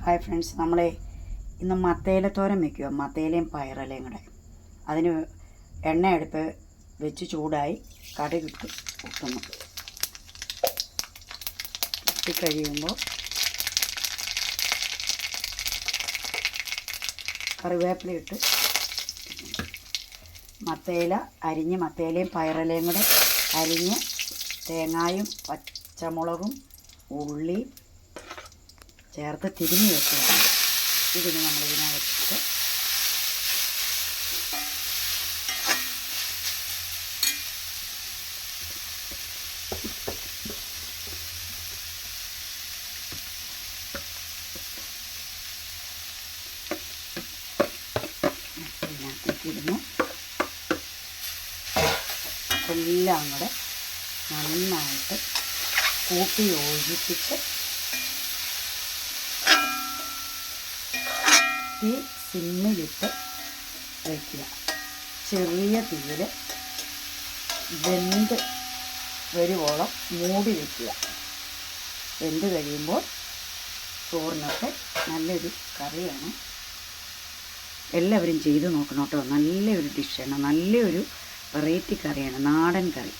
Hi friends, നമ്മളെ ഇന്ന് മത്തയിലത്തോരൻ വയ്ക്കുക. മത്തയിലയും പയറിലയും കൂടെ. അതിന് എണ്ണ അടുപ്പ് വെച്ച് ചൂടായി കടുകിട്ട് പൊട്ടുന്നു. പൊട്ടിക്കഴിയുമ്പോൾ കറിവേപ്പില ഇട്ട് മത്തയില അരിഞ്ഞ്, മത്തയിലയും പയറിലയും കൂടെ അരിഞ്ഞ് തേങ്ങായും പച്ചമുളകും ഉള്ളി ചേർത്ത് തിരിഞ്ഞ് വെച്ചതാണ്. ഇതിന് നമ്മൾ ഇതിനകത്ത് ഇതിനകത്തേക്കിടുന്നു. എല്ലാം കൂടെ നന്നായിട്ട് കൂട്ടി യോജിപ്പിച്ച് തീ സിമ്മിലിട്ട് വയ്ക്കുക. ചെറിയ തീയിൽ വെന്ത് വരുവോളം മൂടി വയ്ക്കുക. വെന്ത് കഴിയുമ്പോൾ ചോറിനൊക്കെ നല്ലൊരു കറിയാണ്. എല്ലാവരും ചെയ്ത് നോക്കണം കേട്ടോ. നല്ലൊരു ഡിഷാണ്, നല്ലൊരു വെറൈറ്റി കറിയാണ്, നാടൻ കറി.